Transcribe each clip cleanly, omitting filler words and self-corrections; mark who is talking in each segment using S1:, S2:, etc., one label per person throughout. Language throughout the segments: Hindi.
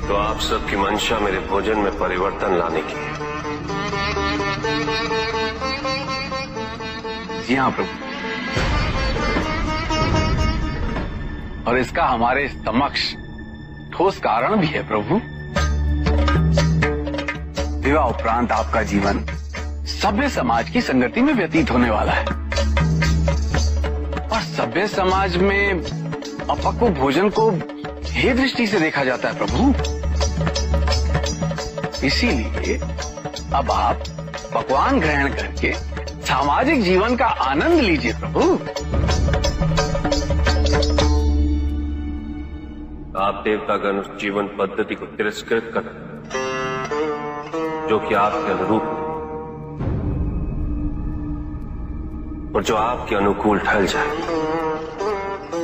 S1: तो आप सबकी मंशा मेरे भोजन में परिवर्तन लाने की है।
S2: जी हाँ प्रभु, और इसका हमारे समक्ष ठोस कारण भी है प्रभु। विवाह उपरांत आपका जीवन सभ्य समाज की संगति में व्यतीत होने वाला है, और सभ्य समाज में अपक्व भोजन को हे दृष्टि से देखा जाता है प्रभु। इसीलिए अब आप पकवान ग्रहण करके सामाजिक जीवन का आनंद लीजिए प्रभु।
S1: आप देवतागण उस जीवन पद्धति को तिरस्कृत कर जो कि आपके अनुरूप और जो आपके अनुकूल ढल जाए,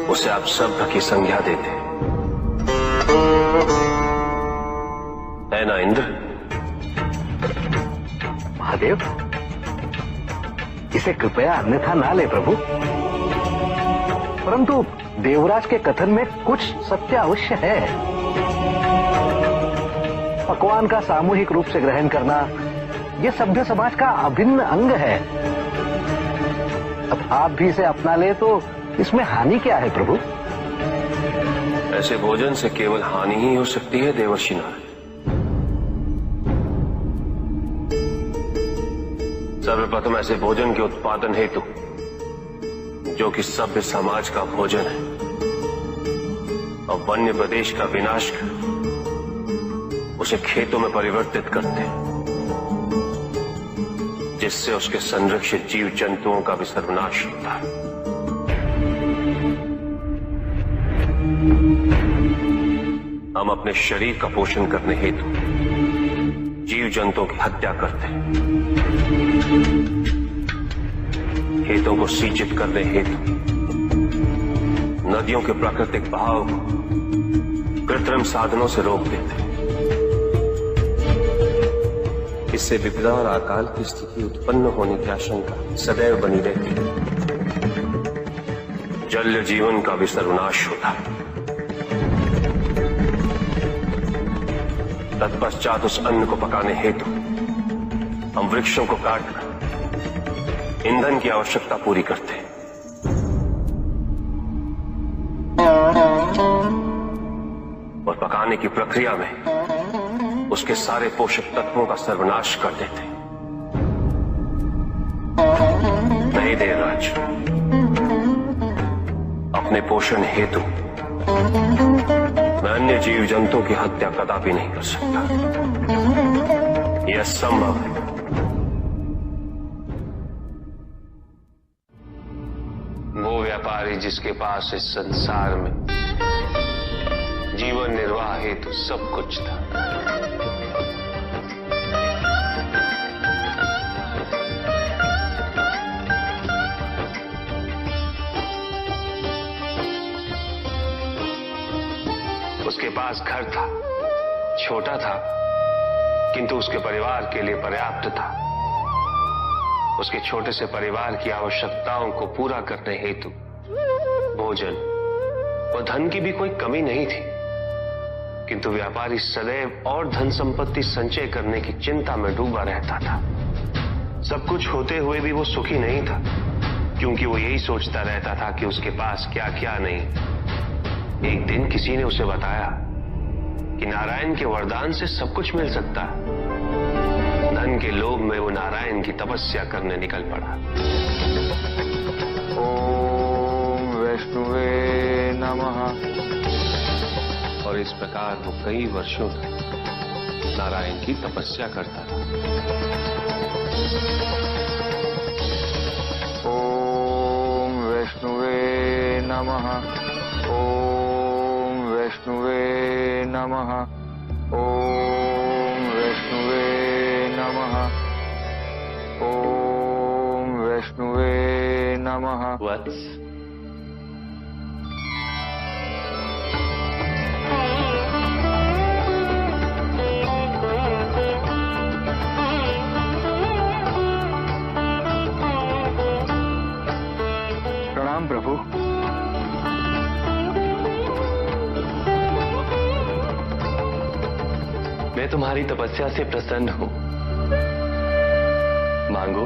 S1: उसे आप सभ्य की संज्ञा देते है ना इंद्र?
S3: महादेव, इसे कृपया अन्यथा ना ले प्रभु, परंतु देवराज के कथन में कुछ सत्य अवश्य है। पकवान का सामूहिक रूप से ग्रहण करना यह सभ्य समाज का अभिन्न अंग है। अब आप भी इसे अपना ले तो इसमें हानि क्या है प्रभु?
S1: ऐसे भोजन से केवल हानि ही हो सकती है देवर्षि नारायण। सर्वप्रथम ऐसे भोजन के उत्पादन हेतु जो कि सभ्य समाज का भोजन है और वन्य प्रदेश का विनाश कर उसे खेतों में परिवर्तित करते हैं, जिससे उसके संरक्षित जीव जंतुओं का भी सर्वनाश होता है। हम अपने शरीर का पोषण करने हेतु जीव जंतुओं की हत्या करते हैं, खेतो't को सिंचित करने हेतु नदियों के प्राकृतिक बहाव को कृत्रिम साधनों से रोक देते हैं। इससे विपदा और अकाल की स्थिति उत्पन्न होने की आशंका सदैव बनी रहती है। जल जीवन का भी सर्वनाश होता है। तत्पश्चात उस अन्न को पकाने हेतु हम वृक्षों को काटकर ईंधन की आवश्यकता पूरी करते हैं। और पकाने की प्रक्रिया में उसके सारे पोषक तत्वों का सर्वनाश कर देते हैं। नहीं देवराज, अपने पोषण हेतु मैं अन्य जीव जंतुओं की हत्या कदापि नहीं कर सकता। यह असंभव है। वो व्यापारी जिसके पास इस संसार में जीवन निर्वाह हेतु सब कुछ था, उसके पास घर था, छोटा था किंतु उसके परिवार के लिए पर्याप्त था। उसके छोटे से परिवार की आवश्यकताओं को पूरा करने हेतु भोजन और धन की भी कोई कमी नहीं थी, किंतु व्यापारी सदैव और धन संपत्ति संचय करने की चिंता में डूबा रहता था। सब कुछ होते हुए भी वो सुखी नहीं था, क्योंकि वो यही सोचता रहता था कि उसके पास क्या क्या नहीं। एक दिन किसी ने उसे बताया कि नारायण के वरदान से सब कुछ मिल सकता है। धन के लोभ में वो नारायण की तपस्या करने निकल पड़ा।
S4: ओम वैष्णवे नमः।
S1: और इस प्रकार वो कई वर्षों तक नारायण की तपस्या करता था।
S4: ओम वैष्णवे नमः। ओम वैष्णवे नमः। ओम वैष्णवे नमः। ओम वैष्णवे नमः।
S1: वत्स,
S3: प्रणाम प्रभु।
S5: मैं तुम्हारी तपस्या से प्रसन्न हूं। मांगो,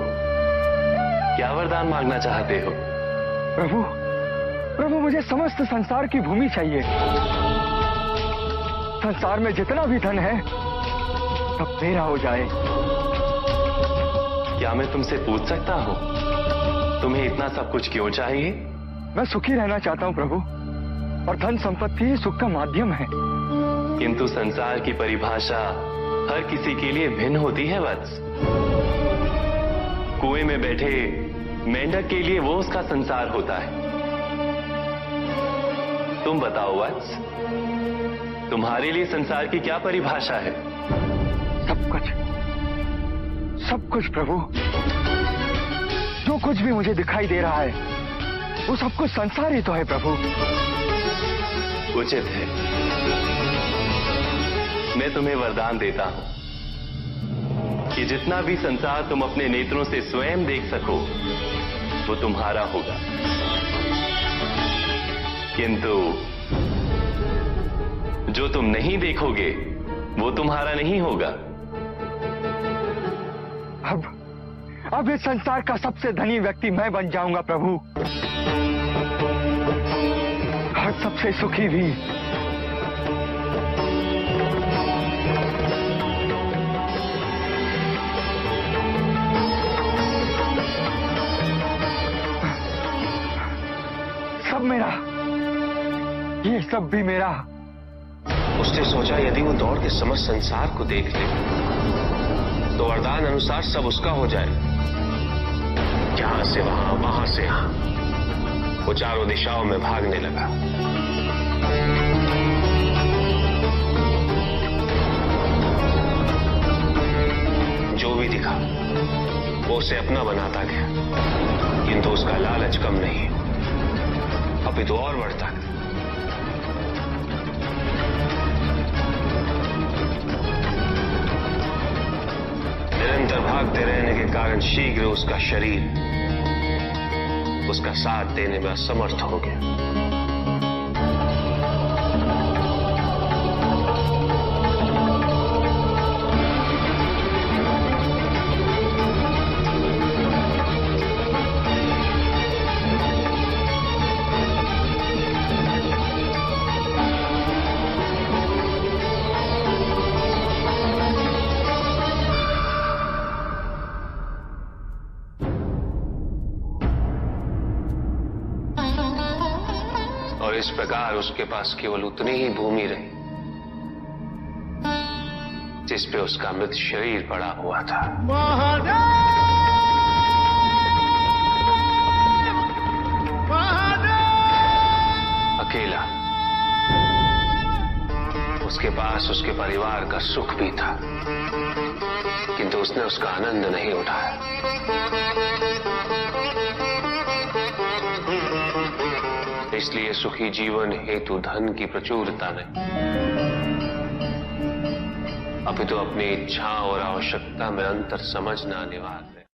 S5: क्या वरदान मांगना चाहते हो?
S4: प्रभु, प्रभु मुझे समस्त संसार की भूमि चाहिए। संसार में जितना भी धन है सब मेरा हो जाए।
S5: क्या मैं तुमसे पूछ सकता हूं, तुम्हें इतना सब कुछ क्यों चाहिए?
S4: मैं सुखी रहना चाहता हूं प्रभु, और धन संपत्ति ही सुख का माध्यम है।
S5: किंतु संसार की परिभाषा हर किसी के लिए भिन्न होती है वत्स। कुएं में बैठे मेंढक के लिए वो उसका संसार होता है। तुम बताओ वत्स, तुम्हारे लिए संसार की क्या परिभाषा है?
S4: सब कुछ प्रभु, जो कुछ भी मुझे दिखाई दे रहा है वो सब कुछ संसार ही तो है प्रभु।
S5: उचित है, मैं तुम्हें वरदान देता हूं कि जितना भी संसार तुम अपने नेत्रों से स्वयं देख सको वो तुम्हारा होगा, किंतु जो तुम नहीं देखोगे वो तुम्हारा नहीं होगा।
S4: अब इस संसार का सबसे धनी व्यक्ति मैं बन जाऊंगा प्रभु, और सबसे सुखी भी। सब मेरा, ये सब भी मेरा।
S1: उसने सोचा यदि वो दौड़ के समस्त संसार को देख ले तो वरदान अनुसार सब उसका हो जाए। यहां से वहां, वहां से यहां, वो चारों दिशाओं में भागने लगा। जो भी दिखा वो उसे अपना बनाता गया, किंतु उसका लालच कम नहीं, अपितु और बढ़ता गया। निरंतर भागते रहने के कारण शीघ्र उसका शरीर उसका साथ देने में असमर्थ हो गया। और इस प्रकार उसके पास केवल उतनी ही भूमि रही जिस पे उसका मृत शरीर पड़ा हुआ था। अकेला। उसके पास उसके परिवार का सुख भी था, किंतु उसने उसका आनंद नहीं उठाया। इसलिए सुखी जीवन हेतु धन की प्रचुरता नहीं, अपितु अपनी इच्छा और आवश्यकता में अंतर समझना अनिवार्य है।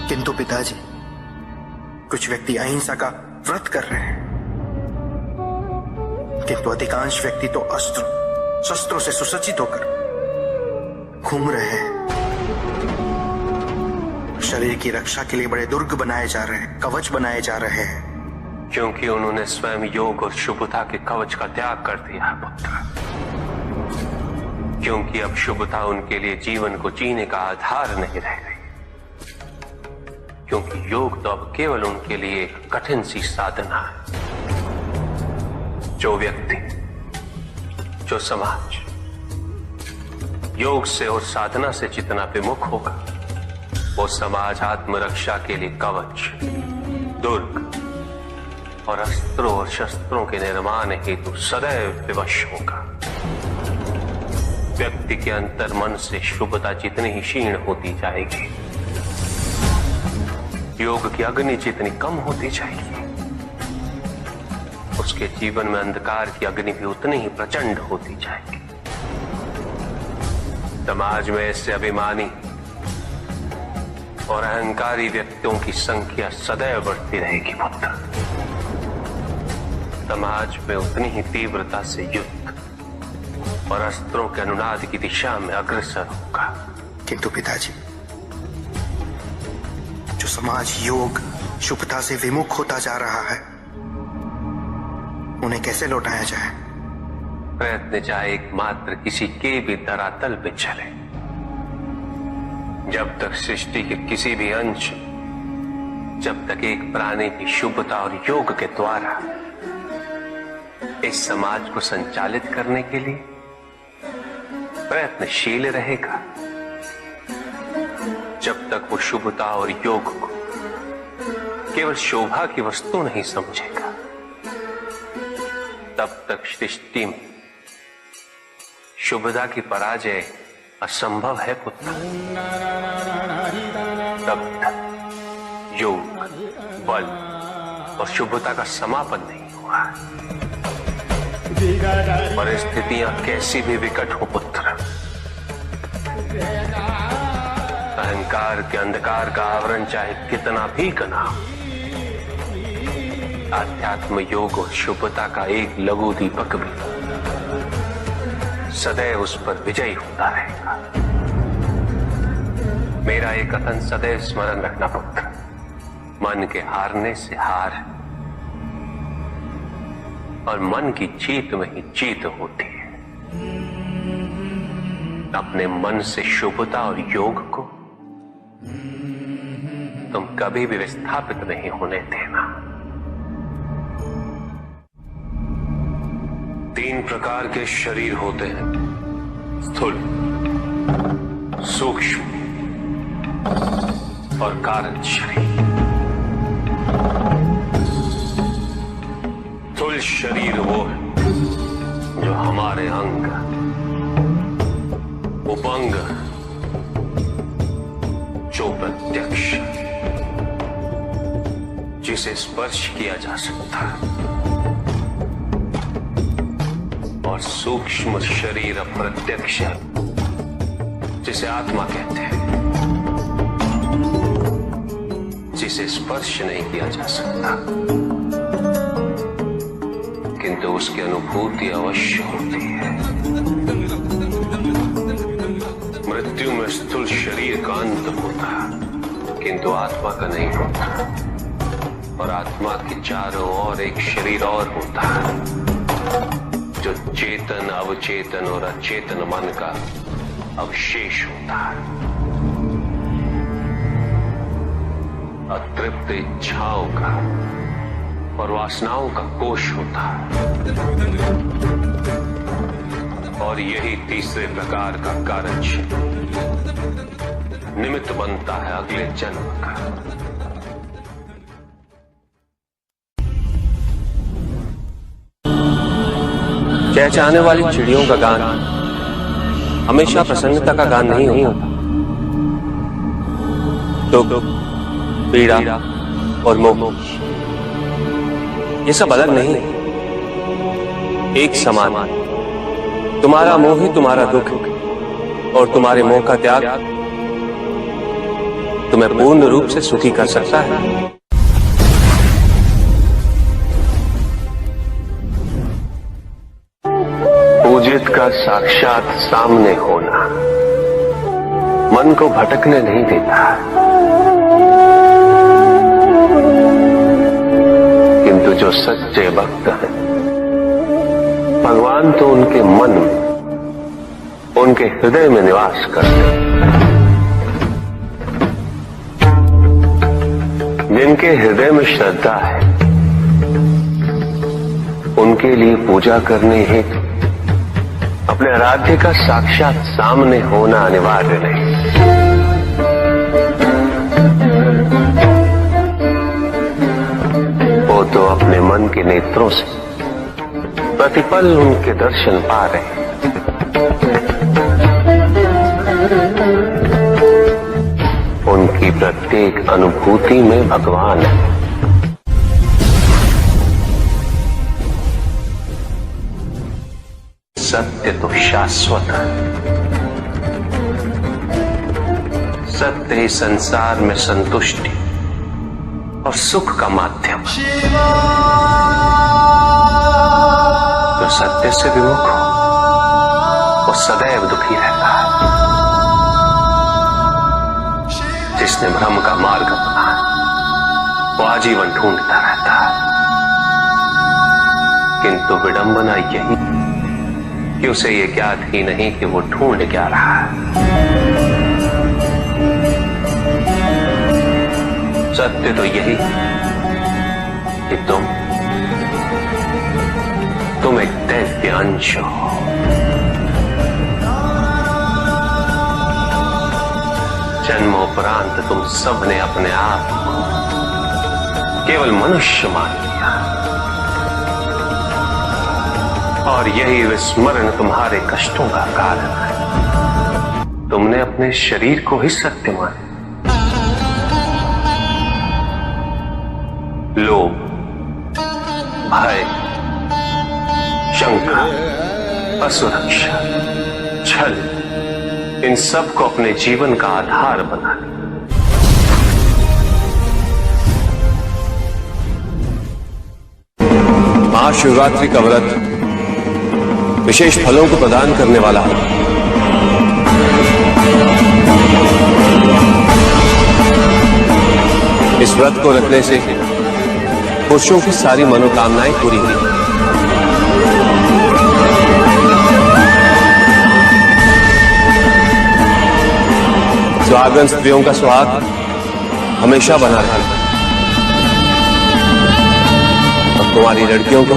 S6: किंतु पिताजी, कुछ व्यक्ति अहिंसा का व्रत कर रहे हैं, किंतु अधिकांश व्यक्ति तो अस्त्र शस्त्रों से सुसज्जित होकर घूम रहे हैं। शरीर की रक्षा के लिए बड़े दुर्ग बनाए जा रहे हैं, कवच बनाए जा रहे हैं,
S1: क्योंकि उन्होंने स्वयं योग और शुभता के कवच का त्याग कर दिया है पुत्र। क्योंकि अब शुभता उनके लिए जीवन को जीने का आधार नहीं रह गई, क्योंकि योग तो अब केवल उनके लिए एक कठिन सी साधना है। जो व्यक्ति, जो समाज योग से और साधना से जितना विमुख होगा, वो समाज आत्मरक्षा के लिए कवच, दुर्ग और अस्त्रों और शस्त्रों के निर्माण हेतु सदैव विवश होगा। व्यक्ति के अंतर मन से शुभता जितनी ही क्षीण होती जाएगी, योग की अग्नि जितनी कम होती जाएगी, उसके जीवन में अंधकार की अग्नि भी उतनी ही प्रचंड होती जाएगी। समाज में ऐसे अभिमानी और अहंकारी व्यक्तियों की संख्या सदैव बढ़ती रहेगी पुत्र। समाज में उतनी ही तीव्रता से युद्ध और अस्त्रों के अनुनाद की दिशा में अग्रसर होगा।
S6: किंतु पिताजी, जो समाज योग शुभता से विमुख होता जा रहा है, उन्हें कैसे लौटाया जाए?
S1: प्रयत्न चाहे एकमात्र किसी के भी धरातल पे चले। जब तक सृष्टि के किसी भी अंश, जब तक एक प्राणी भी शुभता और योग के द्वारा इस समाज को संचालित करने के लिए प्रयत्नशील रहेगा, जब तक वो शुभता और योग को केवल शोभा की वस्तु नहीं समझेगा, तब तक सृष्टि में शुभता की पराजय असंभव है पुत्र। तब तक योग, बल और शुभता का समापन नहीं हुआ। परिस्थितियां कैसी भी विकट हो पुत्र, अहंकार के अंधकार का आवरण चाहे कितना भी घना हो, आध्यात्म योग और शुभता का एक लघु दीपक भी सदैव उस पर विजयी होता रहेगा। मेरा एक कथन सदैव स्मरण रखना पुत्र, मन के हारने से हार और मन की जीत में ही जीत होती है। अपने मन से शुभता और योग को तुम कभी भी विस्थापित नहीं होने देना। 3 प्रकार के शरीर होते हैं, स्थूल, सूक्ष्म और कारण शरीर। स्थूल शरीर वो है जो हमारे अंग, उपंग, जो प्रत्यक्ष, जिसे स्पर्श किया जा सकता है, और सूक्ष्म शरीर अप्रत्यक्ष, जिसे आत्मा कहते हैं, जिसे स्पर्श नहीं किया जा सकता, किंतु उसकी अनुभूति अवश्य होती है। मृत्यु में स्थूल शरीर का अंत होता, किंतु आत्मा का नहीं होता, और आत्मा के चारों ओर एक शरीर और होता है, जो चेतन, अवचेतन और अचेतन मन का अवशेष होता है। अतृप्त इच्छाओं का और वासनाओं का कोश होता है, और यही तीसरे प्रकार का कारज निमित्त बनता है अगले जन्म का।
S5: चहचहाने वाली चिड़ियों का गान हमेशा प्रसन्नता का गान नहीं होता। दुख, पीड़ा और मोह, ये सब अलग नहीं, एक समान। तुम्हारा मोह ही तुम्हारा दुख और तुम्हारे मोह का त्याग तुम्हें पूर्ण रूप से सुखी कर सकता है।
S1: पूजित का साक्षात सामने होना मन को भटकने नहीं देता, किंतु जो सच्चे भक्त हैं, भगवान तो उनके मन में, उनके हृदय में निवास करते हैं। जिनके हृदय में श्रद्धा है, उनके लिए पूजा करने हेतु अपने आराध्य का साक्षात सामने होना अनिवार्य नहीं। वो तो अपने मन के नेत्रों से प्रतिपल उनके दर्शन पा रहे हैं। उनकी प्रत्येक अनुभूति में भगवान है। सत्य तो शाश्वत है, सत्य ही संसार में संतुष्टि और सुख का माध्यम है। जो सत्य से विमुख हो वो सदैव दुखी रहता है। जिसने भ्रम का मार्ग अपना है वो आजीवन ढूंढता रहता है। किंतु विडंबना यही कि उसे ये ज्ञात ही नहीं कि वो ढूंढ क्या रहा है। सत्य तो यही कि तुम एक दैत्य अंश हो। जन्मोपरांत तुम सबने अपने आप को केवल मनुष्य मान लिया और यही विस्मरण तुम्हारे कष्टों का कारण है। तुमने अपने शरीर को ही सत्य माना। लोभ, भय, शंका, असुरक्षा, छल, इन सब को अपने जीवन का आधार बना लिया।
S7: महाशिवरात्रि का व्रत विशेष फलों को प्रदान करने वाला है। इस व्रत को रखने से पुरुषों की सारी मनोकामनाएं पूरी हुई। सुहागन स्त्रियों का सुहाग हमेशा बना रहेगा और तुम्हारी लड़कियों को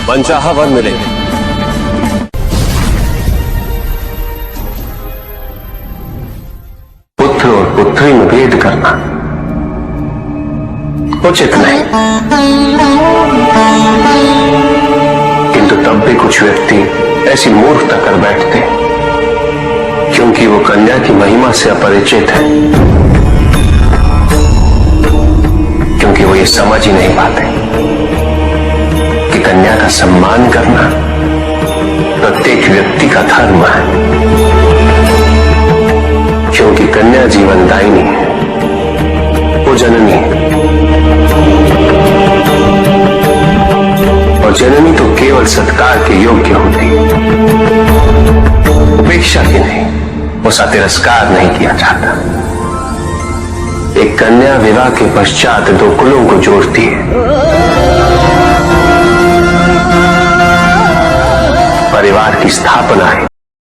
S7: मनचाहा वर मिलेगा।
S1: पुत्र और पुत्री में भेद करना उचित नहीं, किंतु तब भी कुछ व्यक्ति ऐसी मूर्खता कर बैठते हैं क्योंकि वो कन्या की महिमा से अपरिचित है, क्योंकि वो ये समझ ही नहीं पाते कि कन्या का सम्मान करना प्रत्येक व्यक्ति का धर्म है, क्योंकि कन्या जीवनदायिनी है, वो जननी है और जननी तो केवल सत्कार के योग्य होती है, उपेक्षा की नहीं। उसका तिरस्कार नहीं किया जाता। एक कन्या विवाह के पश्चात दो कुलों को जोड़ती है। परिवार की स्थापना है।